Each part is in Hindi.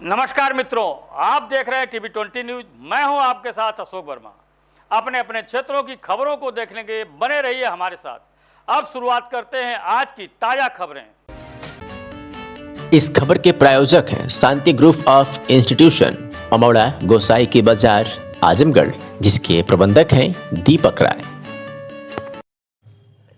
नमस्कार मित्रों, आप देख रहे हैं टीवी 20 न्यूज। मैं हूं आपके साथ अशोक वर्मा। अपने अपने क्षेत्रों की खबरों को देखने के बने रहिए हमारे साथ। अब शुरुआत करते हैं आज की ताजा खबरें। इस खबर के प्रायोजक हैं शांति ग्रुप ऑफ इंस्टीट्यूशन, अमौड़ा, गोसाई की बाजार, आजमगढ़, जिसके प्रबंधक हैं दीपक राय।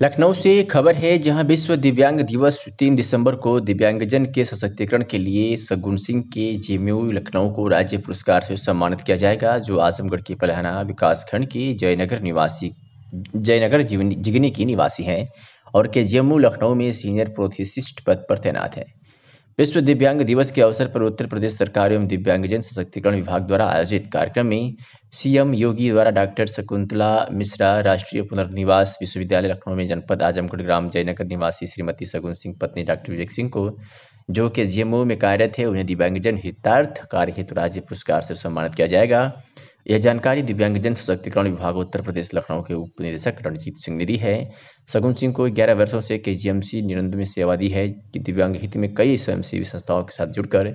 लखनऊ से खबर है, जहां विश्व दिव्यांग दिवस 3 दिसंबर को दिव्यांगजन के सशक्तिकरण के लिए सगुन सिंह के जेएमयू लखनऊ को राज्य पुरस्कार से सम्मानित किया जाएगा, जो आजमगढ़ के पलहना विकासखंड की जयनगर जिगनी की निवासी हैं और के जेएमयू लखनऊ में सीनियर प्रोथेसिस्ट पद पर तैनात है। विश्व दिव्यांग दिवस के अवसर पर उत्तर प्रदेश सरकार एवं दिव्यांगजन सशक्तिकरण विभाग द्वारा आयोजित कार्यक्रम में सीएम योगी द्वारा डॉक्टर शकुंतला मिश्रा राष्ट्रीय पुनर्निवास विश्वविद्यालय लखनऊ में जनपद आजमगढ़ ग्राम जयनगर निवासी श्रीमती सगुन सिंह पत्नी डॉक्टर विवेक सिंह को, जो कि जेएमयू में कार्यरत है, उन्हें दिव्यांगजन हितार्थ कार्य हेतु राज्य पुरस्कार से सम्मानित किया जाएगा। यह जानकारी दिव्यांगजन सशक्तिकरण विभाग उत्तर प्रदेश लखनऊ के उप निदेशक रणजीत सिंह ने दी है। सगुन सिंह को 11 वर्षों से केजीएमसी निरंद में सेवा दी है कि दिव्यांग हित में कई स्वयंसेवी संस्थाओं के साथ जुड़कर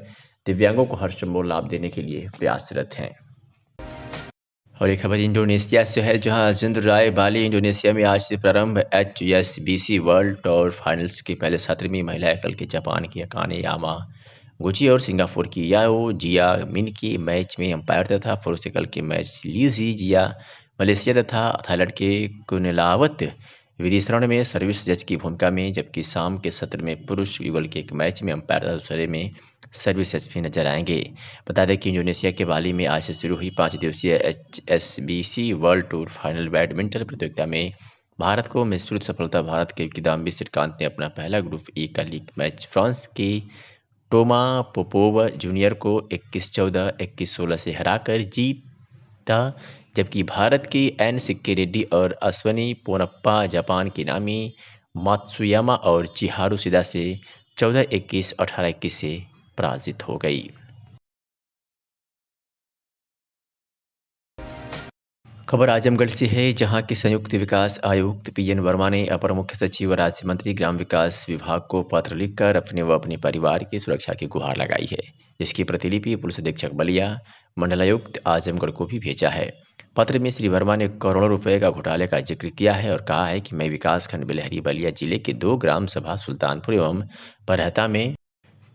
दिव्यांगों को हर संभव लाभ देने के लिए प्रयासरत हैं। और एक खबर इंडोनेशिया से है, जहां अर्जुन राय बाली इंडोनेशिया में आज से प्रारंभ HSBC वर्ल्ड टूर फाइनल्स के पहले सत्र में महिला एकल के जापान की अकाने यामागुची और सिंगापुर की याओ जिया मिन के मैच में अंपायर तथा पुरुष एकल के मैच लीजी जिया मलेशिया तथा थाईलैंड के कुनलावत विदेशरण में सर्विस जज की भूमिका में, जबकि शाम के सत्र में पुरुष युगल के एक मैच में अंपायर तथा दूसरे में सर्विस जज भी नजर आएंगे। बता दें कि इंडोनेशिया के बाली में आज से शुरू हुई 5 दिवसीय HSBC world tour final badminton प्रतियोगिता में भारत को विस्तृत सफलता। भारत के किदाम्बी श्रीकांत ने अपना पहला ग्रुप E का लीग मैच फ्रांस के टोमा पोपोव जूनियर को 21-14, 21-16 से हराकर जीता, जबकि भारत के एन सिक्की रेड्डी और अश्वनी पोनप्पा जापान की नामी मात्सुयामा और चिहारू सिदा से 14-21, 18-21 से पराजित हो गई। खबर आजमगढ़ से है, जहां के संयुक्त विकास आयुक्त PN वर्मा ने अपर मुख्य सचिव व राज्य मंत्री ग्राम विकास विभाग को पत्र लिखकर अपने व अपने परिवार की सुरक्षा की गुहार लगाई है, जिसकी प्रतिलिपि पुलिस अधीक्षक बलिया, मंडलायुक्त आजमगढ़ को भी भेजा है। पत्र में श्री वर्मा ने करोड़ों रुपए का घोटाले का जिक्र किया है और कहा है कि मैं विकासखंड बिलहरी बलिया जिले के 2 ग्राम सभा सुल्तानपुर एवं बरहता में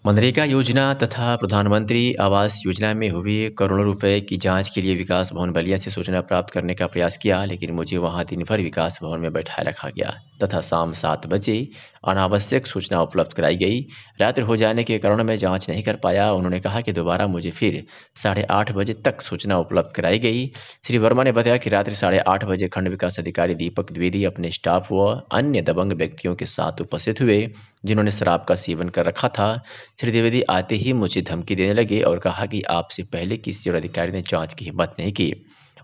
मनरेगा योजना तथा प्रधानमंत्री आवास योजना में हुए करोड़ों रुपए की जांच के लिए विकास भवन बलिया से सूचना प्राप्त करने का प्रयास किया, लेकिन मुझे वहां दिन भर विकास भवन में बैठाए रखा गया तथा शाम 7 बजे अनावश्यक सूचना उपलब्ध कराई गई। रात्रि हो जाने के कारण मैं जांच नहीं कर पाया। उन्होंने कहा कि दोबारा मुझे फिर 8:30 बजे तक सूचना उपलब्ध कराई गई। श्री वर्मा ने बताया कि रात्रि 8:30 बजे खंड विकास अधिकारी दीपक द्विवेदी अपने स्टाफ व अन्य दबंग व्यक्तियों के साथ उपस्थित हुए, जिन्होंने शराब का सेवन कर रखा था। श्री द्विवेदी आते ही मुझे धमकी देने लगे और कहा कि आपसे पहले किसी और अधिकारी ने जांच की हिम्मत नहीं की।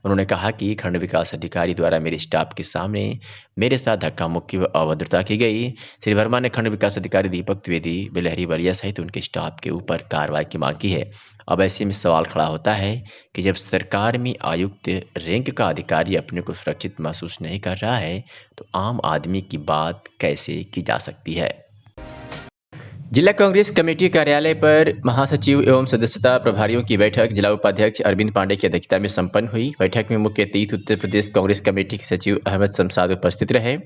उन्होंने कहा कि खंड विकास अधिकारी द्वारा मेरे स्टाफ के सामने मेरे साथ धक्का मुक्की व अभद्रता की गई। श्री वर्मा ने खंड विकास अधिकारी दीपक द्विवेदी, बिलहरी बलिया सहित उनके स्टाफ के ऊपर कार्रवाई की मांग की है। अब ऐसे में सवाल खड़ा होता है कि जब सरकार में आयुक्त रैंक का अधिकारी अपने को सुरक्षित महसूस नहीं कर रहा है, तो आम आदमी की बात कैसे की जा सकती है। जिला कांग्रेस कमेटी कार्यालय पर महासचिव एवं सदस्यता प्रभारियों की बैठक जिला उपाध्यक्ष अरविंद पांडे की अध्यक्षता में संपन्न हुई। बैठक में मुख्य अतिथि उत्तर प्रदेश कांग्रेस कमेटी के सचिव अहमद शमशाद उपस्थित रहे।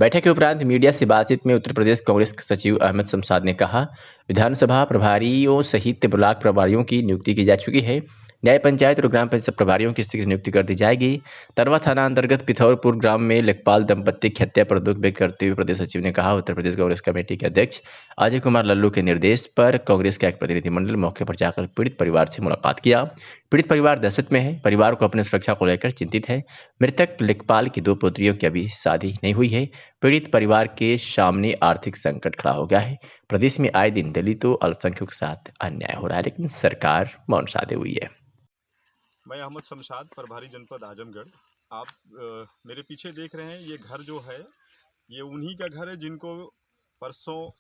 बैठक के उपरांत मीडिया से बातचीत में उत्तर प्रदेश कांग्रेस सचिव अहमद शमशाद ने कहा, विधानसभा प्रभारियों सहित ब्लॉक प्रभारियों की नियुक्ति की जा चुकी है। न्याय पंचायत और ग्राम पंचायत प्रभारियों की शीघ्र नियुक्ति कर दी जाएगी। तरवा थाना अंतर्गत पिथौरपुर ग्राम में लेखपाल दंपत्ति की हत्या पर दुख व्यक्त करते हुए प्रदेश सचिव ने कहा, उत्तर प्रदेश कांग्रेस कमेटी के अध्यक्ष अजय कुमार लल्लू के निर्देश पर कांग्रेस का एक प्रतिनिधिमंडल मौके पर जाकर पीड़ित परिवार से मुलाकात किया। पीड़ित परिवार दहशत में है, परिवार को अपनी सुरक्षा को लेकर चिंतित है। मृतक लेखपाल की 2 पुत्रियों की अभी शादी नहीं हुई है। पीड़ित परिवार के सामने आर्थिक संकट खड़ा हो गया है। प्रदेश में आए दिन दलितों, अल्पसंख्यकों के साथ अन्याय हो रहा है, लेकिन सरकार मौन साधे हुई है। मैं अहमद शमशाद, प्रभारी जनपद आजमगढ़। आप मेरे पीछे देख रहे हैं, ये घर जो है ये उन्हीं का घर है जिनको परसों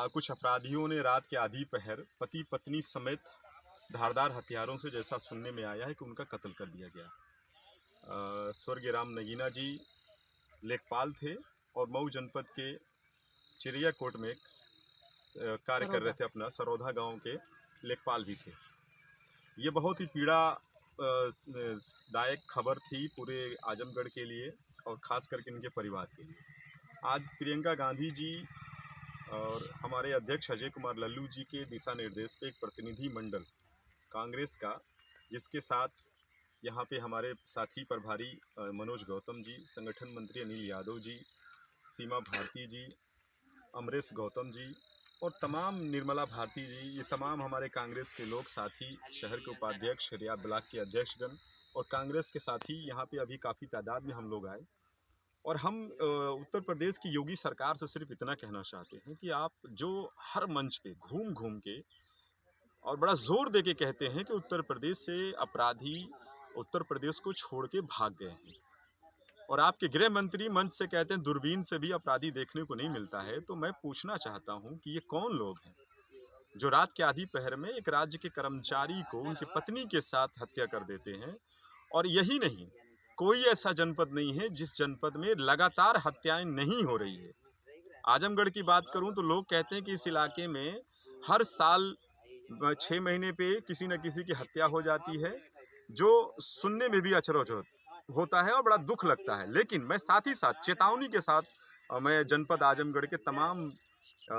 कुछ अपराधियों ने रात के आधी पहर पति पत्नी समेत धारदार हथियारों से, जैसा सुनने में आया है, कि उनका कत्ल कर दिया गया। स्वर्गीय राम नगीना जी लेखपाल थे और मऊ जनपद के चिड़िया कोट में कार्य कर रहे थे, अपना सरौधा गांव के लेखपाल भी थे। ये बहुत ही पीड़ा दायक खबर थी पूरे आजमगढ़ के लिए और ख़ास करके इनके परिवार के लिए। आज प्रियंका गांधी जी और हमारे अध्यक्ष अजय कुमार लल्लू जी के दिशा निर्देश पे एक प्रतिनिधि मंडल कांग्रेस का, जिसके साथ यहाँ पे हमारे साथी प्रभारी मनोज गौतम जी, संगठन मंत्री अनिल यादव जी, सीमा भारती जी, अमरेश गौतम जी और तमाम निर्मला भारती जी, ये तमाम हमारे कांग्रेस के लोग साथी, शहर के उपाध्यक्ष, रियाद ब्लॉक के अध्यक्षगण और कांग्रेस के साथी यहाँ पे अभी काफ़ी तादाद में हम लोग आए। और हम उत्तर प्रदेश की योगी सरकार से सिर्फ इतना कहना चाहते हैं कि आप जो हर मंच पे घूम घूम के और बड़ा जोर दे के कहते हैं कि उत्तर प्रदेश से अपराधी उत्तर प्रदेश को छोड़ के भाग गए हैं, और आपके गृह मंत्री मंच से कहते हैं दूरबीन से भी अपराधी देखने को नहीं मिलता है, तो मैं पूछना चाहता हूं कि ये कौन लोग हैं जो रात के आधी पहर में एक राज्य के कर्मचारी को उनकी पत्नी के साथ हत्या कर देते हैं। और यही नहीं, कोई ऐसा जनपद नहीं है जिस जनपद में लगातार हत्याएं नहीं हो रही है। आजमगढ़ की बात करूं तो लोग कहते हैं कि इस इलाके में हर साल 6 महीने पे किसी न किसी की हत्या हो जाती है, जो सुनने में भी अचरज होता है और बड़ा दुख लगता है। लेकिन मैं साथ ही साथ चेतावनी के साथ मैं जनपद आजमगढ़ के तमाम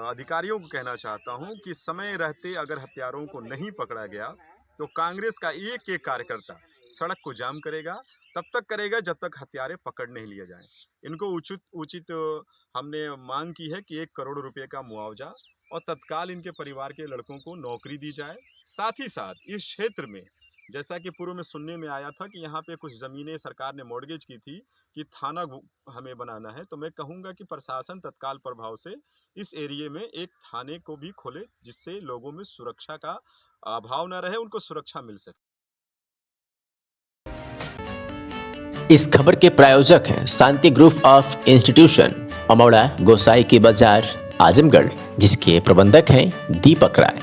अधिकारियों को कहना चाहता हूं कि समय रहते अगर हत्यारों को नहीं पकड़ा गया तो कांग्रेस का एक एक कार्यकर्ता सड़क को जाम करेगा, तब तक करेगा जब तक हत्यारे पकड़ नहीं लिए जाएं। इनको उचित हमने मांग की है कि 1 करोड़ रुपए का मुआवजा और तत्काल इनके परिवार के लड़कों को नौकरी दी जाए। साथ ही साथ इस क्षेत्र में, जैसा कि पूर्व में सुनने में आया था कि यहाँ पे कुछ ज़मीनें सरकार ने मॉर्गेज की थी कि थाना हमें बनाना है, तो मैं कहूँगा कि प्रशासन तत्काल प्रभाव से इस एरिए में एक थाने को भी खोले, जिससे लोगों में सुरक्षा का अभाव न रहे, उनको सुरक्षा मिल सके। इस खबर के प्रायोजक हैं शांति ग्रुप ऑफ इंस्टीट्यूशन, अमौड़ा, गोसाई की बाजार, आजमगढ़, जिसके प्रबंधक हैं दीपक राय।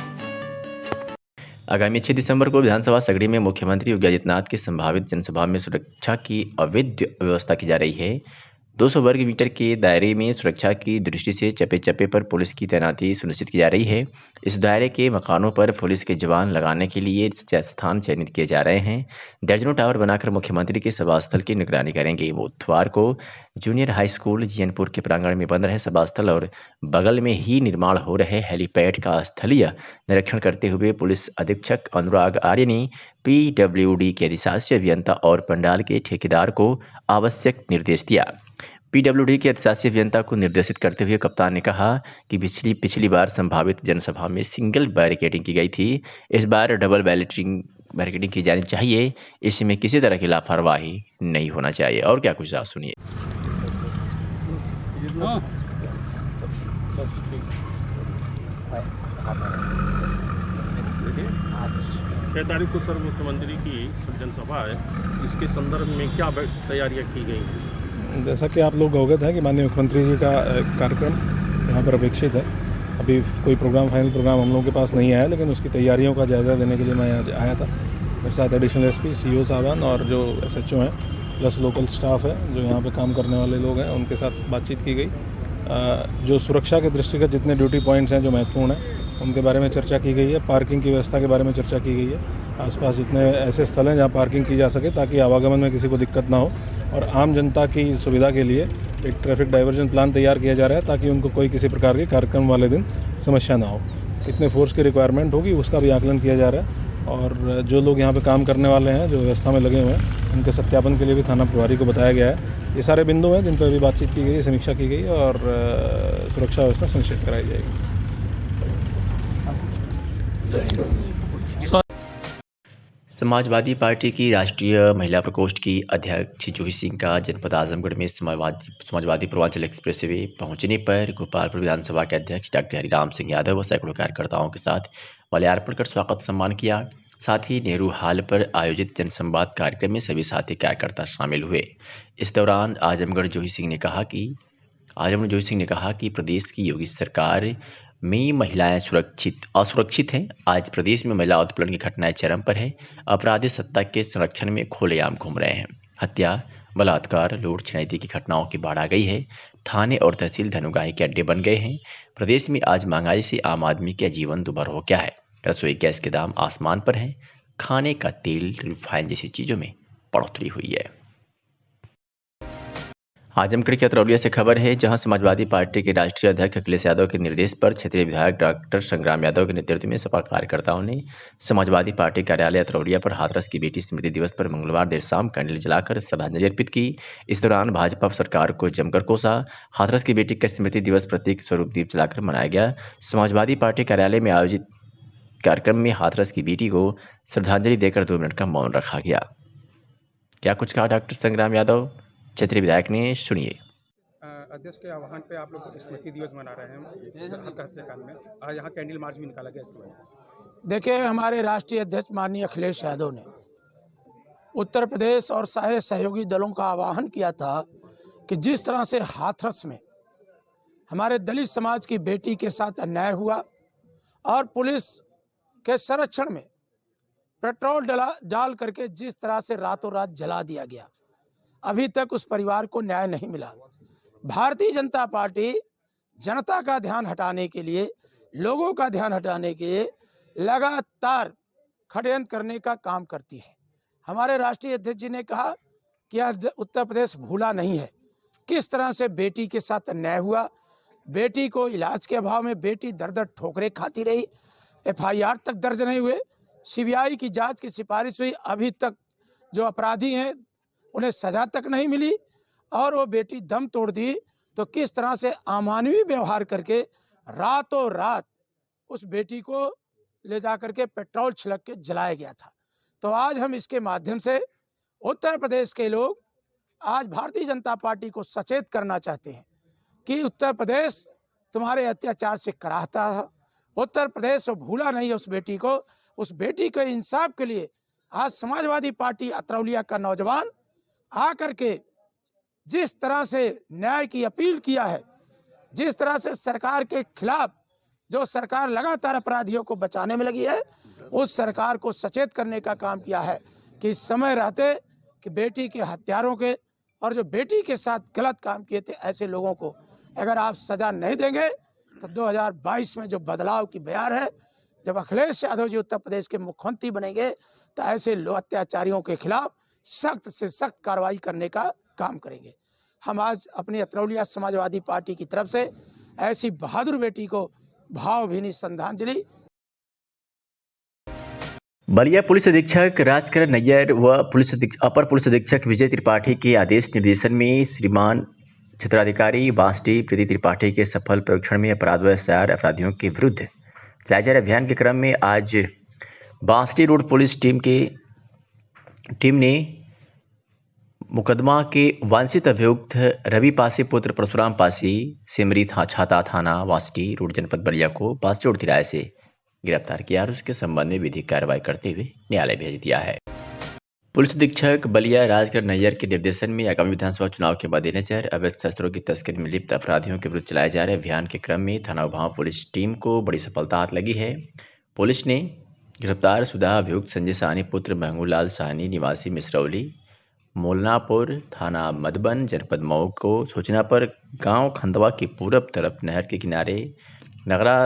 आगामी 6 दिसंबर को विधानसभा सगड़ी में मुख्यमंत्री योगी आदित्यनाथ की संभावित जनसभा में सुरक्षा की अवैध व्यवस्था की जा रही है। 200 वर्ग मीटर के दायरे में सुरक्षा की दृष्टि से चप्पे चप्पे पर पुलिस की तैनाती सुनिश्चित की जा रही है। इस दायरे के मकानों पर पुलिस के जवान लगाने के लिए स्थान चयनित किए जा रहे हैं। दर्जनों टावर बनाकर मुख्यमंत्री के सभा स्थल की निगरानी करेंगे। बुधवार को जूनियर हाई स्कूल जियनपुर के प्रांगण में बन रहे सभा स्थल और बगल में ही निर्माण हो रहे हेलीपैड का स्थलीय निरीक्षण करते हुए पुलिस अधीक्षक अनुराग आर्य ने PWD के अधिशासी अभियंता और पंडाल के ठेकेदार को आवश्यक निर्देश दिया। PWD के अधिशासी अभियंता को निर्देशित करते हुए कप्तान ने कहा कि पिछली बार संभावित जनसभा में सिंगल बैरिकेडिंग की गई थी, इस बार डबल बैरिकेडिंग की जानी चाहिए। इसमें किसी तरह की लापरवाही नहीं होना चाहिए। और क्या कुछ सुनिए। 6 तारीख को सर मुख्यमंत्री की जनसभा है, इसके संदर्भ में क्या तैयारियां की गई हैं? जैसा कि आप लोग अवगत हैं कि माननीय मुख्यमंत्री जी का कार्यक्रम यहाँ पर अपेक्षित है। अभी कोई फाइनल प्रोग्राम हम लोगों के पास नहीं आया, लेकिन उसकी तैयारियों का जायज़ा देने के लिए मैं आज आया था। मेरे साथ एडिशनल SP, CO साहबान और जो SHO हैं, प्लस लोकल स्टाफ है जो यहाँ पे काम करने वाले लोग हैं, उनके साथ बातचीत की गई। जो सुरक्षा के दृष्टिगत जितने ड्यूटी पॉइंट्स हैं जो महत्वपूर्ण हैं उनके बारे में चर्चा की गई है। पार्किंग की व्यवस्था के बारे में चर्चा की गई है। आसपास जितने ऐसे स्थल हैं जहाँ पार्किंग की जा सके ताकि आवागमन में किसी को दिक्कत ना हो, और आम जनता की सुविधा के लिए एक ट्रैफिक डाइवर्जन प्लान तैयार किया जा रहा है ताकि उनको कोई किसी प्रकार के कार्यक्रम वाले दिन समस्या ना हो। कितने फोर्स की रिक्वायरमेंट होगी उसका भी आकलन किया जा रहा है, और जो लोग यहाँ पे काम करने वाले हैं जो व्यवस्था में लगे हुए हैं उनके सत्यापन के लिए भी थाना प्रभारी को बताया गया है। ये सारे बिंदु हैं जिन पर अभी बातचीत की गई, समीक्षा की गई और सुरक्षा व्यवस्था सुनिश्चित कराई जाएगी। समाजवादी पार्टी की राष्ट्रीय महिला प्रकोष्ठ की अध्यक्ष जूही सिंह का जनपद आजमगढ़ में समाजवादी पूर्वांचल एक्सप्रेस वे पहुंचने पर गोपालपुर विधानसभा के अध्यक्ष डॉक्टर हरिराम सिंह यादव व सैकड़ों कार्यकर्ताओं के साथ माल्यार्पण कर स्वागत सम्मान किया। साथ ही नेहरू हाल पर आयोजित जनसंवाद कार्यक्रम में सभी साथी कार्यकर्ता शामिल हुए। इस दौरान आजमगढ़ जूही सिंह ने कहा कि प्रदेश की योगी सरकार में महिलाएं असुरक्षित हैं। आज प्रदेश में महिला उत्पीड़न की घटनाएं चरम पर है। अपराधी सत्ता के संरक्षण में खुलेआम घूम रहे हैं। हत्या, बलात्कार, लूट छिनैती की घटनाओं की बाढ़ आ गई है। थाने और तहसील धनुगाही के अड्डे बन गए हैं। प्रदेश में आज महंगाई से आम आदमी का जीवन दुभर हो गया है। रसोई गैस के दाम आसमान पर हैं। खाने का तेल, रिफाइन जैसी चीज़ों में बढ़ोतरी हुई है। आजमगढ़ के अतरौलिया से खबर है, जहां समाजवादी पार्टी के राष्ट्रीय अध्यक्ष अखिलेश यादव के निर्देश पर क्षेत्रीय विधायक डॉक्टर संग्राम यादव के नेतृत्व में सपा कार्यकर्ताओं ने समाजवादी पार्टी कार्यालय अतरौलिया पर हाथरस की बेटी स्मृति दिवस पर मंगलवार देर शाम कैंडल जलाकर श्रद्धांजलि अर्पित की। इस दौरान भाजपा सरकार को जमकर कोसा। हाथरस की बेटी का स्मृति दिवस प्रतीक स्वरूप दीप जलाकर मनाया गया। समाजवादी पार्टी कार्यालय में आयोजित कार्यक्रम में हाथरस की बेटी को श्रद्धांजलि देकर 2 मिनट का मौन रखा गया। क्या कुछ कहा डॉक्टर संग्राम यादव क्षेत्रीय विधायक ने, सुनिए। अध्यक्ष के आह्वान पे आप लोग स्मृति दिवस मना रहे हैं आपका हत्याकांड में, और यहाँ कैंडल मार्च भी निकाला गया इसके बाद। देखिए, हमारे राष्ट्रीय अध्यक्ष माननीय अखिलेश यादव ने उत्तर प्रदेश और सारे सहयोगी दलों का आह्वान किया था कि जिस तरह से हाथरस में हमारे दलित समाज की बेटी के साथ अन्याय हुआ और पुलिस के संरक्षण में पेट्रोल डाल करके जिस तरह से रातों रात जला दिया गया, अभी तक उस परिवार को न्याय नहीं मिला। भारतीय जनता पार्टी जनता का ध्यान हटाने के लिए, लोगों का ध्यान हटाने के लिए लगातार षड्यंत्र करने का काम करती है। हमारे राष्ट्रीय अध्यक्ष जी ने कहा कि आज उत्तर प्रदेश भूला नहीं है किस तरह से बेटी के साथ अन्याय हुआ। बेटी को इलाज के अभाव में बेटी दर दर ठोकरें खाती रही, FIR तक दर्ज नहीं हुए, CBI की जांच की सिफारिश हुई, अभी तक जो अपराधी हैं उन्हें सजा तक नहीं मिली, और वो बेटी दम तोड़ दी। तो किस तरह से अमानवीय व्यवहार करके रातों रात उस बेटी को ले जा करके पेट्रोल छिड़क के जलाया गया था। तो आज हम इसके माध्यम से उत्तर प्रदेश के लोग आज भारतीय जनता पार्टी को सचेत करना चाहते हैं कि उत्तर प्रदेश तुम्हारे अत्याचार से कराहता है। उत्तर प्रदेश वो भूला नहीं है उस बेटी को। उस बेटी के इंसाफ के लिए आज समाजवादी पार्टी अतरौलिया का नौजवान आकर के जिस तरह से न्याय की अपील किया है, जिस तरह से सरकार के खिलाफ जो सरकार लगातार अपराधियों को बचाने में लगी है, उस सरकार को सचेत करने का काम किया है कि समय रहते कि बेटी के हत्यारों के और जो बेटी के साथ गलत काम किए थे ऐसे लोगों को अगर आप सजा नहीं देंगे तो 2022 में जो बदलाव की बयार है, जब अखिलेश यादव जी उत्तर प्रदेश के मुख्यमंत्री बनेंगे तो ऐसे अत्याचारियों के खिलाफ सख्त से सख्त कार्रवाई करने का काम करेंगे। हम आज अपनी अतरौलिया समाजवादी पार्टी की तरफ से ऐसी बहादुर बेटी को भावभीनी श्रद्धांजलि। बलिया पुलिस अधीक्षक राजकरण नैयर व अपर पुलिस अधीक्षक विजय त्रिपाठी के आदेश निर्देशन में श्रीमान क्षेत्राधिकारी बांसडी प्रीति त्रिपाठी के सफल परीक्षण में अपराध व SIR अपराधियों के विरुद्ध चलाए जा रहे अभियान के क्रम में आज बांसडी रोड पुलिस टीम ने मुकदमा के वांछित अभियुक्त रवि पासी पुत्र परशुराम पासी सिमरी छाता थाना बांसडी रोड जनपद बलिया को बांसडी रोड किराए से गिरफ्तार किया और उसके संबंध में विधिक कार्रवाई करते हुए न्यायालय भेज दिया है। पुलिस अधीक्षक बलिया राजकरण नैयर के निर्देशन में आगामी विधानसभा चुनाव के मद्देनजर अवैध शस्त्रों की तस्करी में लिप्त अपराधियों के विरुद्ध चलाए जा रहे अभियान के क्रम में थाना उभाव पुलिस टीम को बड़ी सफलता हाथ लगी है। पुलिस ने गिरफ्तार शुदा अभियुक्त संजय साहनी पुत्र महंगूलाल साहनी निवासी मिसरौली मोलनापुर थाना मधुबन जनपद मऊ को सूचना पर गांव खंदवा की पूरब तरफ नहर के किनारे नगरा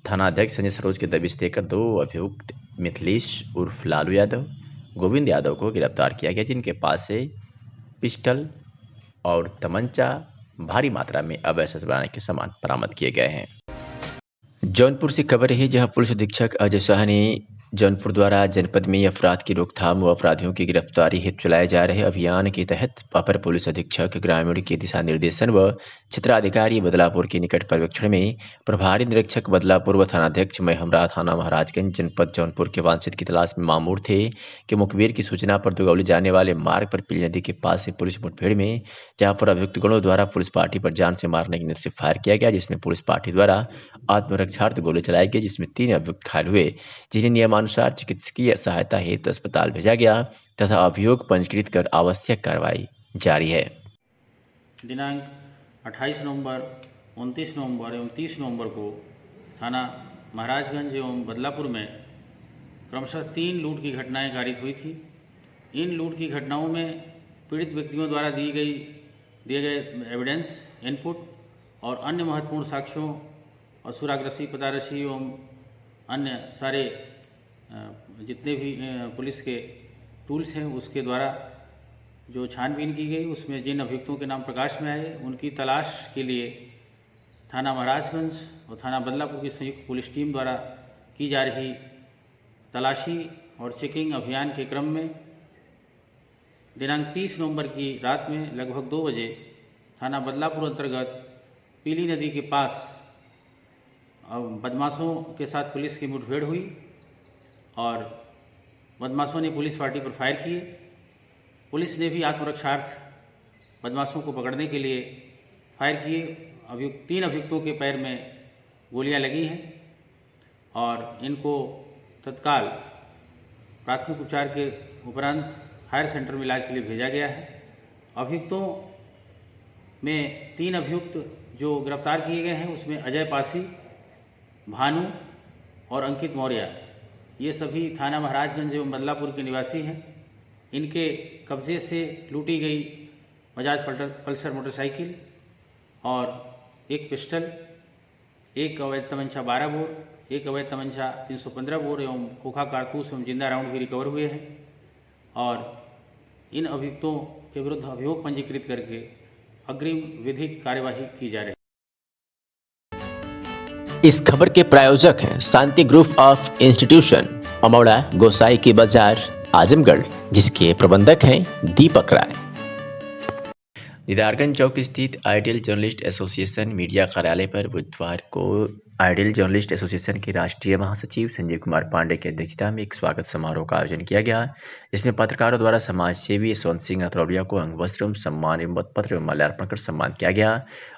थानाध्यक्ष संजय सरोज के दबिश देकर 2 अभियुक्त मिथिलेश उर्फ लालू यादव, गोविंद यादव को गिरफ्तार किया गया, जिनके पास से पिस्टल और तमंचा भारी मात्रा में अवैध शस्त्र बनाने के सामान बरामद किए गए हैं। जौनपुर से खबर है, जहां पुलिस अधीक्षक अजय शाह ने जौनपुर द्वारा जनपद में अपराध की रोकथाम व अपराधियों की गिरफ्तारी हेतु चलाए जा रहे अभियान के तहत अपर पुलिस अधीक्षक ग्रामीण के दिशा निर्देशन व क्षेत्राधिकारी बदलापुर के निकट पर्यवेक्षण में प्रभारी निरीक्षक बदलापुर व थानाध्यक्ष महमरा थाना महाराजगंज जनपद जौनपुर के वांछित की तलाश में मामूर थे कि मुखबिर की सूचना पर दुगौली जाने वाले मार्ग पर पीली नदी के पास से पुलिस मुठभेड़ में जहाँ पर अभियुक्त गणों द्वारा पुलिस पार्टी पर जान से मारने की नीयत से फायर किया गया, जिसमें पुलिस पार्टी द्वारा आत्मरक्षार्थ गोली चलाई गई, जिसमें 3 अभियुक्त घायल हुए, जिन्हें नियमानुसार चिकित्सकीय सहायता हेतु अस्पताल भेजा गया तथा अभियोग पंजीकृत कर आवश्यक कार्रवाई जारी है। दिनांक 28 नवंबर, 29 नवंबर एवं 30 नवंबर को थाना महाराजगंज एवं बदलापुर में क्रमशः 3 लूट की घटनाएं कारित हुई थी। इन लूट की घटनाओं में पीड़ित व्यक्तियों द्वारा दिए गए एविडेंस इनपुट और अन्य महत्वपूर्ण साक्ष्यों और सुरागरसी, पतारसी एवं अन्य सारे जितने भी पुलिस के टूल्स हैं उसके द्वारा जो छानबीन की गई, उसमें जिन अभियुक्तों के नाम प्रकाश में आए उनकी तलाश के लिए थाना महाराजगंज और थाना बदलापुर की संयुक्त पुलिस टीम द्वारा की जा रही तलाशी और चेकिंग अभियान के क्रम में दिनांक 30 नवंबर की रात में लगभग 2 बजे थाना बदलापुर अंतर्गत पीली नदी के पास बदमाशों के साथ पुलिस की मुठभेड़ हुई और बदमाशों ने पुलिस पार्टी पर फायर किए। पुलिस ने भी आत्मरक्षार्थ बदमाशों को पकड़ने के लिए फायर किए। 3 अभियुक्तों के पैर में गोलियां लगी हैं और इनको तत्काल प्राथमिक उपचार के उपरांत हायर सेंटर में इलाज के लिए भेजा गया है। अभियुक्तों में 3 अभियुक्त जो गिरफ्तार किए गए हैं उसमें अजय पासी, भानु और अंकित मौर्य, ये सभी थाना महाराजगंज एवं बदलापुर के निवासी हैं। इनके कब्जे से लूटी गई बजाज पल्सर मोटरसाइकिल और एक पिस्टल, एक अवैध तमंचा 12 बोर, एक अवैध तमंचा 315 बोर एवं खोखा कारतूस एवं जिंदा राउंड भी रिकवर हुए हैं और इन अभियुक्तों के विरुद्ध अभियोग पंजीकृत करके अग्रिम विधिक कार्यवाही की जा रही है। इस खबर के प्रायोजक हैं शांति ग्रुप ऑफ इंस्टीट्यूशन, अमौड़ा, गोसाई की बाजार, आजमगढ़, जिसके प्रबंधक हैं दीपक राय। दीदारगंज चौक स्थित आइडियल जर्नलिस्ट एसोसिएशन मीडिया कार्यालय पर बुधवार को आइडियल जर्नलिस्ट एसोसिएशन के राष्ट्रीय महासचिव संजय कुमार पांडे की अध्यक्षता में एक स्वागत समारोह का आयोजन किया गया, जिसमें पत्रकारों द्वारा समाज सेवी यशवंत सिंह अतरौलिया को अंगवस्त्र एवं सम्मान एवं मतपत्र एवं माल्यार्पण कर सम्मान किया गया।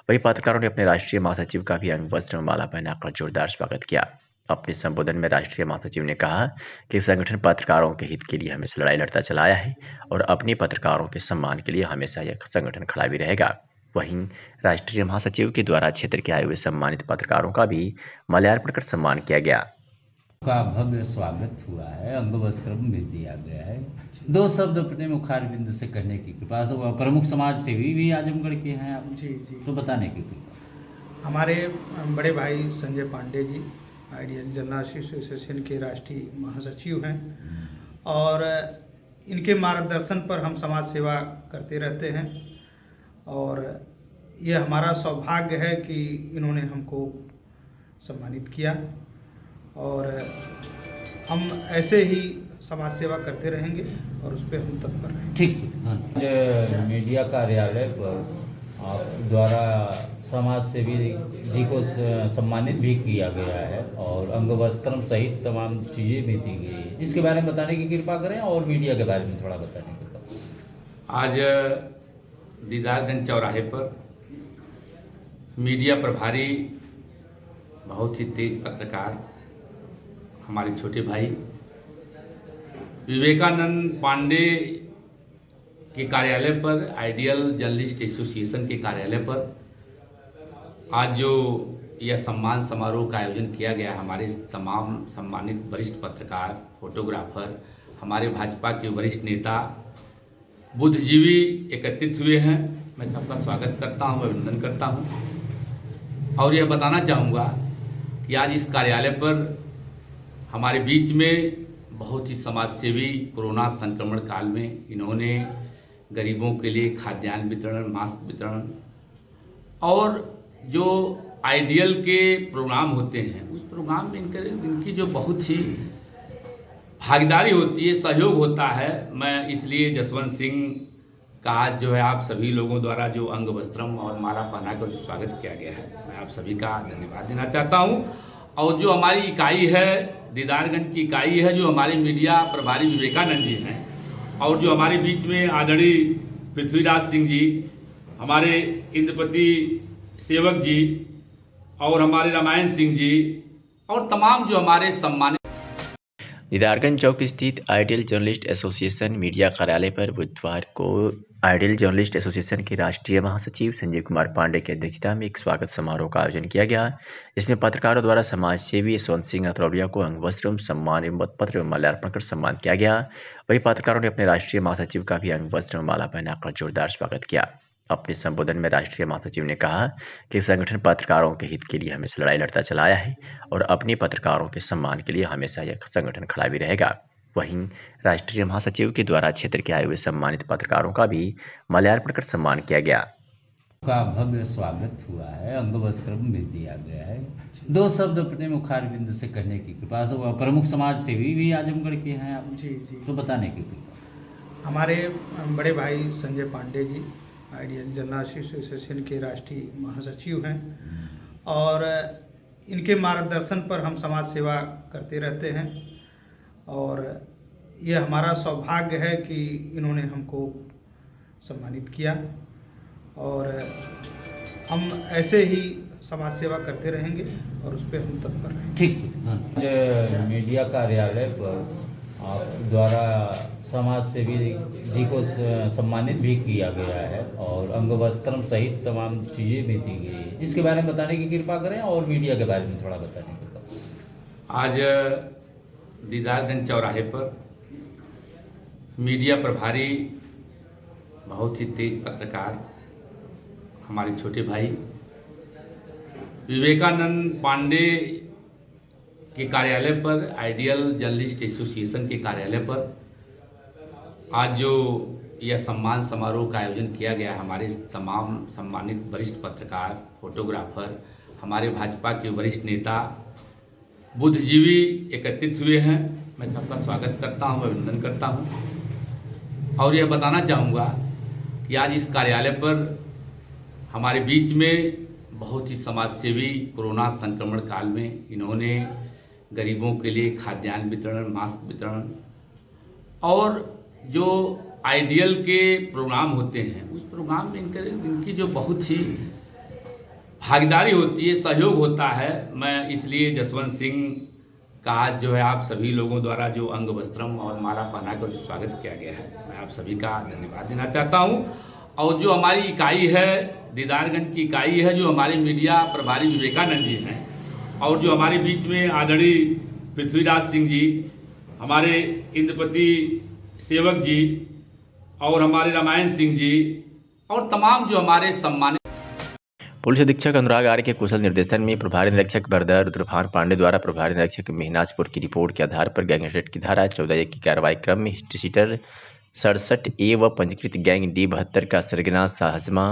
वहीं पत्रकारों ने अपने राष्ट्रीय महासचिव का भी अंगवस्त्र एवं माला पहनाकर जोरदार स्वागत किया। अपने संबोधन में राष्ट्रीय महासचिव ने कहा कि संगठन पत्रकारों के हित के लिए हमेशा लड़ाई लड़ता चला आया है और अपने पत्रकारों के सम्मान के लिए हमेशा यह संगठन खड़ा भी रहेगा। वहीं राष्ट्रीय महासचिव के द्वारा क्षेत्र के आए हुए सम्मानित पत्रकारों का भी माल्यार्पण कर सम्मान किया गया। का भव्य स्वागत हुआ है, अंगवस्त्र भी दिया गया है। 2 शब्द अपने मुखारबिंद से कहने की कृपा। प्रमुख समाज सेवी भी आजमगढ़ के हैं आप, जी तो बताने की कृपा। हमारे बड़े भाई Sanjay Pandey ji ideal journalist association के राष्ट्रीय महासचिव हैं और इनके मार्गदर्शन पर हम समाज सेवा करते रहते हैं और ये हमारा सौभाग्य है कि इन्होंने हमको सम्मानित किया और हम ऐसे ही समाज सेवा करते रहेंगे और उस पर हम तत्पर रहेंगे। ठीक है। मीडिया कार्यालय पर आप द्वारा समाज सेवी जी को सम्मानित भी किया गया है और अंगवस्त्रम सहित तमाम चीज़ें भी दी गई है, इसके बारे में बताने की कृपा करें और मीडिया के बारे में थोड़ा बताने की कृपा। आज दीदारगंज चौराहे पर मीडिया प्रभारी, बहुत ही तेज पत्रकार हमारे छोटे भाई विवेकानंद पांडे के कार्यालय पर, आइडियल जर्नलिस्ट एसोसिएशन के कार्यालय पर आज जो यह सम्मान समारोह का आयोजन किया गया, हमारे तमाम सम्मानित वरिष्ठ पत्रकार, फोटोग्राफर, हमारे भाजपा के वरिष्ठ नेता, बुद्धिजीवी एकत्रित हुए हैं। मैं सबका स्वागत करता हूं, अभिनंदन करता हूं और यह बताना चाहूँगा कि आज इस कार्यालय पर हमारे बीच में बहुत ही समाजसेवी कोरोना संक्रमण काल में इन्होंने गरीबों के लिए खाद्यान्न वितरण, मास्क वितरण और जो आइडियल के प्रोग्राम होते हैं उस प्रोग्राम में इनकी जो बहुत ही भागीदारी होती है, सहयोग होता है। मैं इसलिए जसवंत सिंह का आज जो है आप सभी लोगों द्वारा जो अंग वस्त्रम और माला पहनाकर जो स्वागत किया गया है, मैं आप सभी का धन्यवाद देना चाहता हूं। और जो हमारी इकाई है, दीदारगंज की इकाई है, जो हमारे मीडिया प्रभारी विवेकानंद जी हैं और जो हमारे बीच में आदरणीय पृथ्वीराज सिंह जी, हमारे इंद्रपति सेवक जी और हमारे रामायण सिंह जी और तमाम जो हमारे सम्मानित। दीदारगंज चौक स्थित आइडियल जर्नलिस्ट एसोसिएशन मीडिया कार्यालय पर बुधवार को आइडियल जर्नलिस्ट एसोसिएशन के राष्ट्रीय महासचिव संजय कुमार पांडे की अध्यक्षता में एक स्वागत समारोह का आयोजन किया गया, जिसमें पत्रकारों द्वारा समाज सेवी यशवंत सिंह अतरौलिया को अंगवस्त्र एवं सम्मान एवं मतपत्र एवं माल्यार्पण कर सम्मान किया गया। वहीं पत्रकारों ने अपने राष्ट्रीय महासचिव का भी अंगवस्त्र एवं माला पहनाकर जोरदार स्वागत किया। अपने संबोधन में राष्ट्रीय महासचिव ने कहा कि संगठन पत्रकारों के हित के लिए हमेशा लड़ाई लड़ता चला आया है और अपने पत्रकारों के सम्मान के लिए हमेशा यह संगठन खड़ा भी रहेगा। वहीं राष्ट्रीय महासचिव के द्वारा क्षेत्र के आए हुए सम्मानित पत्रकारों का भी माल्यार्पण कर सम्मान किया गया। का भव्य स्वागत हुआ है, अंग वस्त्र भी दिया गया है। दो शब्द अपने मुखारविंद से कहने की कृपा। प्रमुख समाज सेवी भी आजमगढ़ के हैं आप जी जी तो बताने की कृपा। हमारे बड़े भाई Sanjay Pandey ji ideal general association के राष्ट्रीय महासचिव हैं और इनके मार्गदर्शन पर हम समाज सेवा करते रहते हैं और यह हमारा सौभाग्य है कि इन्होंने हमको सम्मानित किया और हम ऐसे ही समाज सेवा करते रहेंगे और उस पर हम तत्पर रहेंगे। ठीक। मीडिया कार्यालय पर आप द्वारा समाज सेवी जी को सम्मानित भी किया गया है और अंग वस्त्र सहित तमाम चीज़ें भी दी गई है। इसके बारे में बताने की कृपा करें और मीडिया के बारे में थोड़ा बताने की कृपा। आज दीदारगंज चौराहे पर मीडिया प्रभारी बहुत ही तेज पत्रकार हमारे छोटे भाई विवेकानंद पांडे के कार्यालय पर, आइडियल जर्नलिस्ट एसोसिएशन के कार्यालय पर आज जो यह सम्मान समारोह का आयोजन किया गया, हमारे तमाम सम्मानित वरिष्ठ पत्रकार, फोटोग्राफर, हमारे भाजपा के वरिष्ठ नेता, बुद्धिजीवी एकत्रित हुए हैं। मैं सबका स्वागत करता हूं, अभिनंदन करता हूं और यह बताना चाहूँगा कि आज इस कार्यालय पर हमारे बीच में बहुत ही समाजसेवी कोरोना संक्रमण काल में इन्होंने गरीबों के लिए खाद्यान्न वितरण, मास्क वितरण और जो आइडियल के प्रोग्राम होते हैं उस प्रोग्राम में इनकी जो बहुत ही भागीदारी होती है, सहयोग होता है। मैं इसलिए जसवंत सिंह का आज जो है आप सभी लोगों द्वारा जो अंग वस्त्रम और माला पहनाकर जो स्वागत किया गया है, मैं आप सभी का धन्यवाद देना चाहता हूं। और जो हमारी इकाई है, दीदारगंज की इकाई है, जो हमारे मीडिया प्रभारी विवेकानंद जी हैं और जो हमारे बीच में आदरणीय पृथ्वीराज सिंह जी, हमारे इंद्रपति सेवक जी और हमारे रामायण सिंह जी और तमाम जो हमारे सम्मानित पुलिस अधीक्षक अनुराग आर्य के कुशल निर्देशन में प्रभारी निरीक्षक बरदर रुद्रभान पांडे द्वारा प्रभारी निरीक्षक मेहनाजपुर की रिपोर्ट के आधार पर गैंगरेप की धारा 14 की कार्रवाई क्रम में हिस्ट्री शीटर 67A व पंजीकृत गैंग D72 का सरगना शाहजमा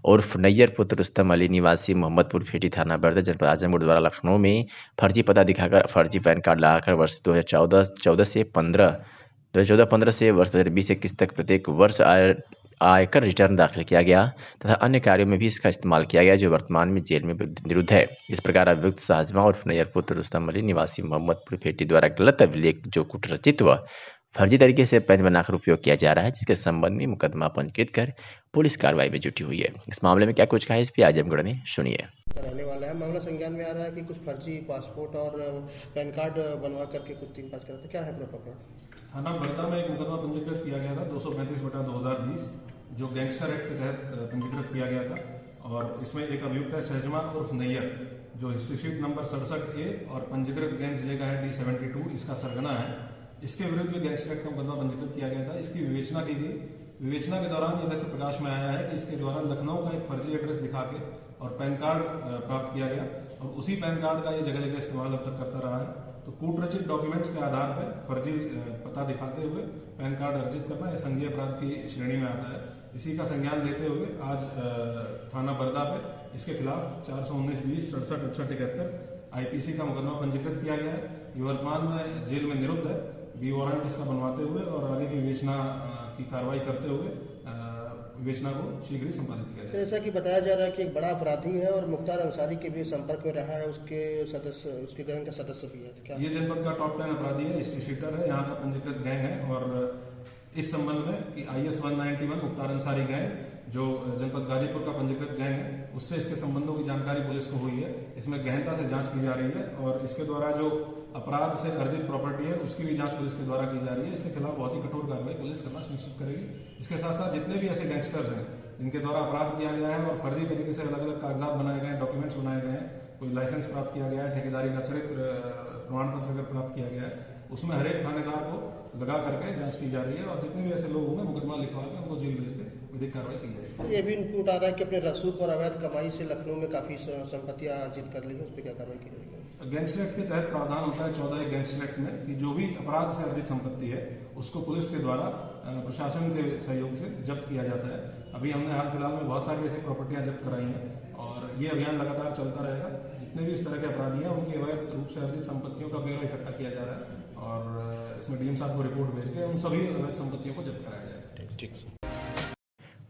उर्फ नैयर पुत्र रुस्तम अली निवासी मोहम्मदपुर फेटी थाना बरदर जनपद आजमगढ़ द्वारा लखनऊ में फर्जी पता दिखाकर फर्जी पैन कार्ड लगाकर वर्ष 2014 से 15 से वर्ष 2020-21 तक प्रत्येक वर्ष आयकर रिटर्न दाखिल किया गया तथा अन्य कार्यों में भी इसका इस्तेमाल किया गया, जो वर्तमान में जेल में निरुद्ध है। इस प्रकार अभियुक्त शाहजमा उर्फ नैयर पुत्र रुस्तम अली निवासी मोहम्मदपुर फेटी द्वारा गलत अभिलेख जो कुटरचित व फर्जी तरीके से पैन बनाकर उपयोग किया जा रहा है, जिसके संबंध में मुकदमा पंजीकृत कर पुलिस कार्रवाई में जुटी हुई है। इस मामले में क्या कुछ कहा है, इस पर आजमगढ़ में सुनिए। रहने वाला है मामला संज्ञान में आ रहा है कि कुछ फर्जी पासपोर्ट और पैन कार्ड बनवा करके कुछ 3-5 करते, क्या है प्रॉपर? थाना बरदा में एक मुकदमा पंजीकृत किया गया था 235/2020 जो गैंगस्टर एक्ट के तहत पंजीकृत किया गया था और इसमें एक अभियुक्त है शाहजमा उर्फ नैयर जो हिस्ट्री शीट नंबर 67A और पंजीकृत गैंग जिले का है D72, इसका सरगना है। इसके विरुद्ध भी गैंगस्टर एक्ट का मुकदमा पंजीकृत किया गया था। इसकी विवेचना की गई। विवेचना के दौरान यह तथ्य प्रकाश में आया है कि इसके द्वारा लखनऊ का एक फर्जी एड्रेस दिखा के और पैन कार्ड प्राप्त किया गया और उसी पैन कार्ड का ये जगह जगह इस्तेमाल अब तक करता रहा है। तो कूटरचित डॉक्यूमेंट्स के आधार पर फर्जी पता दिखाते हुए पैन कार्ड अर्जित करना यह संज्ञेय अपराध की श्रेणी में आता है। इसी का संज्ञान लेते हुए आज थाना बरदा पे इसके खिलाफ 419-20 67-68-71 IPC का मुकदमा पंजीकृत किया गया है। ये वर्तमान में जेल में निरुद्ध है। बी वारंट इसका बनवाते हुए और आगे की विवेचना की कार्रवाई करते हुए विवेचना को शीघ्र ही संपादित किया जाए। जैसा कि बताया जा रहा है कि एक बड़ा अपराधी है और मुख्तार अंसारी के भी संपर्क में रहा है, उसके गैंग का सदस्य भी है। क्या ये जनपद का टॉप 10 अपराधी है, हिस्ट्री शीटर है, यहाँ का पंजीकृत गैंग है और इस संबंध में कि IS 191 मुख्तार अंसारी गैंग जो जनपद गाजीपुर का पंजीकृत गैंग है, उससे इसके संबंधों की जानकारी पुलिस को हुई है। इसमें गहनता से जांच की जा रही है और इसके द्वारा जो अपराध से अर्जित प्रॉपर्टी है उसकी भी जांच पुलिस के द्वारा की जा रही है। इसके खिलाफ बहुत ही कठोर कार्रवाई पुलिस करना सुनिश्चित करेगी। इसके साथ साथ जितने भी ऐसे गैंगस्टर्स हैं जिनके द्वारा अपराध किया गया है और फर्जी तरीके से अलग अलग कागजात बनाए गए हैं, डॉक्यूमेंट्स बनाए गए हैं, कोई लाइसेंस प्राप्त किया गया है, ठेकेदारी का चरित्र प्रमाण पत्र अगर प्राप्त किया गया है, उसमें हर एक थानेदार को लगा करके जांच की जा रही है और जितने भी ऐसे लोग होंगे मुकदमा लिखवा के उनको जेल भेज के विधिक कार्रवाई की जाएगी। ये भी इनपुट आ रहा है कि अपने रसूख और अवैध कमाई से लखनऊ में काफ़ी संपत्तियां अर्जित कर ली है, उस पर क्या कार्रवाई की जाएगी? गैंगस्टर एक्ट के तहत प्रावधान होता है 14 गैंगस्टर एक्ट में कि जो भी अपराध से अर्जित संपत्ति है उसको पुलिस के द्वारा प्रशासन के सहयोग से जब्त किया जाता है। अभी हमने हाल फिलहाल में बहुत सारी ऐसी प्रॉपर्टियां जब्त कराई हैं और ये अभियान लगातार चलता रहेगा। जितने भी इस तरह के अपराधी हैं उनकी अवैध रूप से अर्जित संपत्तियों का ब्यौरा इकट्ठा किया जा रहा है और इसमें डीएम साहब को रिपोर्ट भेज के उन सभी अवैध संपत्तियों को जब्त कराया जाएगा। ठीक सर।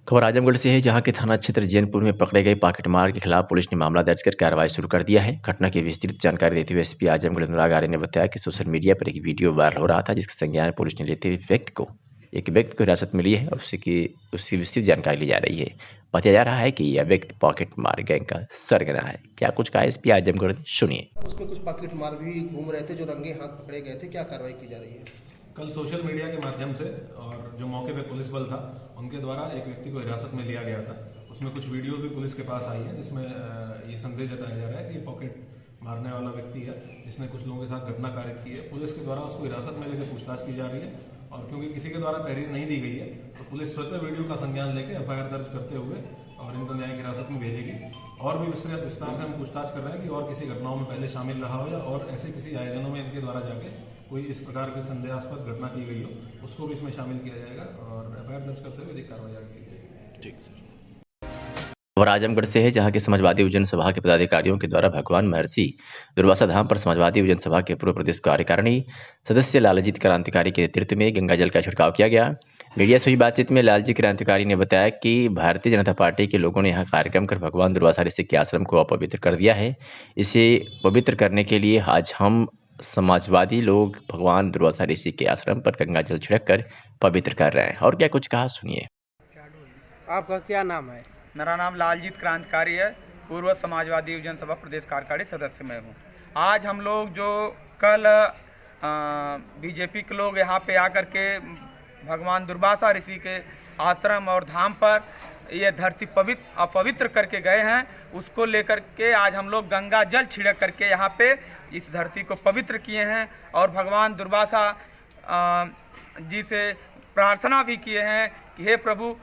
खबर आजमगढ़ से है, जहां के थाना क्षेत्र जैनपुर में पकड़े गए पॉकेटमार के खिलाफ पुलिस ने मामला दर्ज कर कार्रवाई शुरू कर दिया है। घटना की विस्तृत जानकारी देते हुए एसपी आजमगढ़ अनुराग आर्य ने बताया कि सोशल मीडिया पर एक वीडियो वायरल हो रहा था, जिसका संज्ञान पुलिस ने लेते हुए एक व्यक्ति को हिरासत में ली है और उसकी विस्तृत जानकारी ली जा रही है। बताया जा रहा है कि यह व्यक्ति पॉकेटमार गैंग का सरगना है। क्या कुछ कहा एसपी आजमगढ़, सुनिए। उसमें कुछ पॉकेटमार भी घूम रहे थे जो रंगे हाथ पकड़े गए थे, क्या कार्रवाई की जा रही है? कल सोशल मीडिया के माध्यम से और जो मौके पे पुलिस बल था उनके द्वारा एक व्यक्ति को हिरासत में लिया गया था। उसमें कुछ वीडियोस भी पुलिस के पास आई है जिसमें ये संदेह जताया जा रहा है कि पॉकेट मारने वाला व्यक्ति है जिसने कुछ लोगों के साथ घटना कारित की है। पुलिस के द्वारा उसको हिरासत में लेकर पूछताछ की जा रही है और क्योंकि किसी के द्वारा तहरीर नहीं दी गई है तो पुलिस स्वतः वीडियो का संज्ञान लेकर एफआईआर दर्ज करते हुए और इनको न्यायिक हिरासत में भेजेगी। और भी विस्तार से हम पूछताछ कर रहे हैं कि और किसी घटनाओं में पहले शामिल रहा हो या और ऐसे किसी आयोजनों में इनके द्वारा जाके कोई इस प्रकार की संदेहास्पद घटना की गई हो उसको भी इसमें शामिल किया जाएगा और एफआईआर दर्ज करते हुए विधिक कार्रवाई आगे की जाएगी। ठीक सर। खबर आजमगढ़ से है, जहां के समाजवादी युवजन सभा के पदाधिकारियों के द्वारा भगवान महर्षि दुर्वासा धाम पर समाजवादी युवजन सभा के पूर्व प्रदेश कार्यकारिणी सदस्य लालजीत क्रांतिकारी के नेतृत्व में गंगा जल का छिड़काव किया गया। मीडिया से हुई बातचीत में लालजी क्रांतिकारी ने बताया कि भारतीय जनता पार्टी के लोगों ने यहाँ कार्यक्रम कर भगवान दुर्वासा ऋषि के आश्रम को अपवित्र कर दिया है। इसे पवित्र करने के लिए आज हम समाजवादी लोग भगवान दुर्वासा ऋषि के आश्रम पर गंगा जल छिड़क कर पवित्र कर रहे हैं। और क्या कुछ कहा, सुनिए। आपका क्या नाम है? मेरा नाम लालजीत क्रांतिकारी है, पूर्व समाजवादी युवजन सभा प्रदेश कार्यकारिणी सदस्य मैं हूँ। आज हम लोग जो कल बीजेपी के लोग यहाँ पे आकर के भगवान दुर्वासा ऋषि के आश्रम और धाम पर ये धरती अपवित्र करके गए हैं, उसको लेकर के आज हम लोग गंगा जल छिड़क करके यहाँ पे इस धरती को पवित्र किए हैं और भगवान दुर्वासा जी से प्रार्थना भी किए हैं कि हे प्रभु,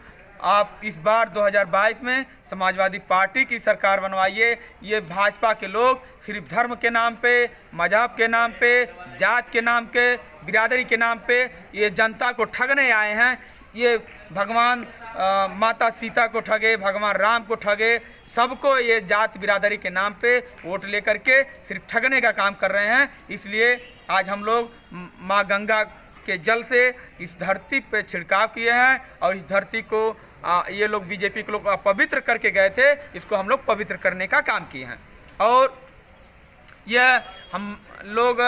आप इस बार 2022 में समाजवादी पार्टी की सरकार बनवाइए। ये भाजपा के लोग सिर्फ धर्म के नाम पे, मजहब के नाम पे, जात के नाम पे, बिरादरी के नाम पे ये जनता को ठगने आए हैं। ये भगवान माता सीता को ठगे, भगवान राम को ठगे, सबको ये जात बिरादरी के नाम पे वोट लेकर के सिर्फ ठगने का काम कर रहे हैं। इसलिए आज हम लोग माँ गंगा के जल से इस धरती पे छिड़काव किए हैं और इस धरती को ये लोग बीजेपी के लोग पवित्र करके गए थे, इसको हम लोग पवित्र करने का काम किए हैं और यह हम लोग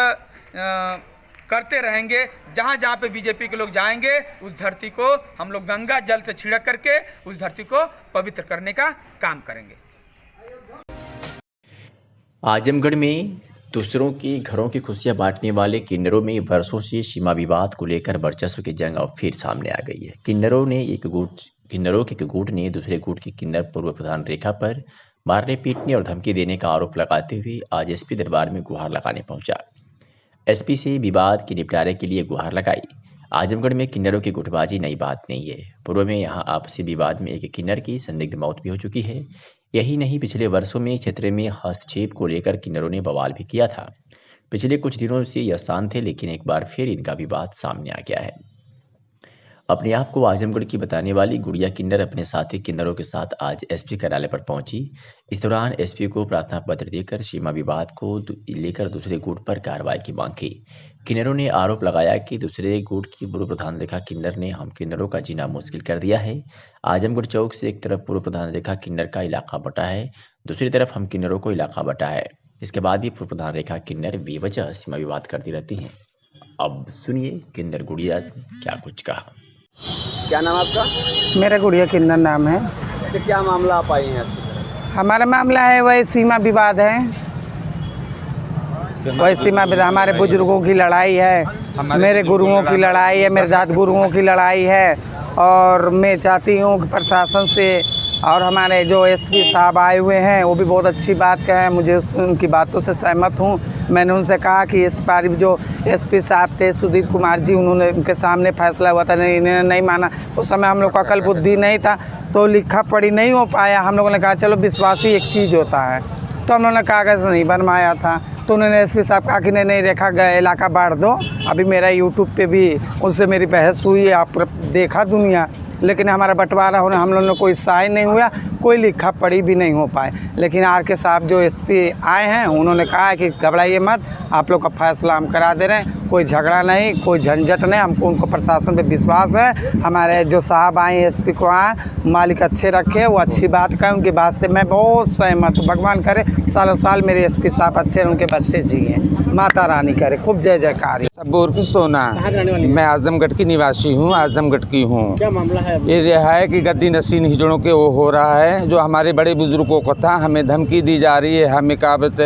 करते रहेंगे। जहाँ जहाँ पे बीजेपी के लोग जाएंगे उस धरती को हम लोग गंगा जल से छिड़क करके उस धरती को पवित्र करने का काम करेंगे। आजमगढ़ में दूसरों के घरों की खुशियां बांटने वाले किन्नरों में वर्षों से सीमा विवाद को लेकर वर्चस्व की जंग अब फिर सामने आ गई है। किन्नरों के एक गुट ने दूसरे गुट की किन्नर पूर्व प्रधान रेखा पर मारने, पीटने और धमकी देने का आरोप लगाते हुए आज एसपी दरबार में गुहार लगाने पहुंचा। एसपी से विवाद के निपटारे के लिए गुहार लगाई। आजमगढ़ में किन्नरों की गुटबाजी नई बात नहीं है। पूर्व में यहां आपसी विवाद में एक किन्नर की संदिग्ध मौत भी हो चुकी है। यही नहीं, पिछले वर्षों में क्षेत्र में हस्तक्षेप को लेकर किन्नरों ने बवाल भी किया था। पिछले कुछ दिनों से यह शांत थे, लेकिन एक बार फिर इनका विवाद सामने आ गया है। अपने आप को आजमगढ़ की बताने वाली गुड़िया किन्नर अपने साथी किन्नरों के साथ आज एसपी कार्यालय पर पहुंची। इस दौरान एसपी को प्रार्थना पत्र देकर सीमा विवाद को लेकर दूसरे गुट पर कार्रवाई की मांग की। किन्नरों ने आरोप लगाया कि दूसरे गुट की पूर्व प्रधान रेखा किन्नर ने हम किन्नरों का जीना मुश्किल कर दिया है। आजमगढ़ चौक से एक तरफ पूर्व प्रधान रेखा किन्नर का इलाका बटा है, दूसरी तरफ हम किन्नरों को इलाका बटा है। इसके बाद भी पूर्व प्रधान रेखा किन्नर बेवजह सीमा विवाद करती रहती हैं। अब सुनिए किन्नर गुड़िया क्या कुछ कहा। क्या नाम आपका? मेरा गुड़िया किन्नर नाम है। अच्छा, क्या मामला आप आई हैं? हमारा मामला है वही सीमा विवाद है, वही सीमा विवाद। हमारे बुजुर्गों की लड़ाई है, मेरे गुरुओं की लड़ाई है, मेरे जात गुरुओं की लड़ाई है और मैं चाहती हूँ कि प्रशासन से और हमारे जो एसपी साहब आए हुए हैं वो भी बहुत अच्छी बात कहे, मुझे उनकी बातों से सहमत हूँ। मैंने उनसे कहा कि इस बार जो एसपी साहब थे सुधीर कुमार जी, उन्होंने उनके सामने फैसला हुआ था, इन्होंने नहीं माना। उस समय हम लोग को अकल बुद्धि नहीं था तो लिखा पढ़ी नहीं हो पाया। हम लोगों ने कहा चलो विश्वास ही एक चीज़ होता है, तो हम लोगों ने कागज़ नहीं बनवाया था। तो उन्होंने एसपी साहब कहा कि नहीं रेखा गया इलाका बांट दो। अभी मेरा यूट्यूब पे भी उससे मेरी बहस हुई, आप देखा दुनिया, लेकिन हमारा बंटवारा होने हम लोगों ने कोई साइन नहीं हुआ, कोई लिखा पढ़ी भी नहीं हो पाए। लेकिन आर के साहब जो एसपी आए हैं उन्होंने कहा है कि घबराइए मत, आप लोग का फैसला हम करा दे रहे हैं, कोई झगड़ा नहीं, कोई झंझट नहीं। हमको उनको प्रशासन पे विश्वास है। हमारे जो साहब आए एसपी को आए, मालिक अच्छे रखे, वो अच्छी बात कहें, उनकी बात से मैं बहुत सहमत हूँ। भगवान करे सालों साल मेरे एसपी साहब अच्छे, उनके बच्चे जिए, माता रानी करे खूब जय जयकार। उर्फ सोना, मैं आजमगढ़ की निवासी हूँ, आजमगढ़ की हूँ। क्या मामला है? ये है कि गद्दी नसीन हिजड़ों के वो हो रहा है, जो हमारे बड़े बुजुर्गों को था, हमें धमकी दी जा रही है, हमें काबत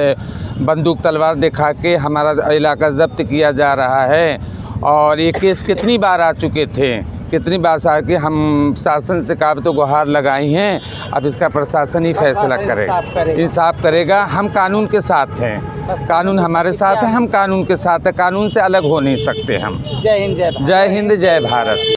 बंदूक तलवार दिखा के हमारा इलाका जब्त किया जा रहा है। और ये केस कितनी बार आ चुके थे, कितनी बार आ के हम शासन से काबतों गुहार लगाई हैं। अब इसका प्रशासन ही फैसला करेगा, इंसाफ करेगा। हम कानून के साथ हैं, कानून हमारे साथ है, हम कानून के साथ हैं, कानून से अलग हो नहीं सकते हम। जय हिंद, जय हिंद, जय भारत।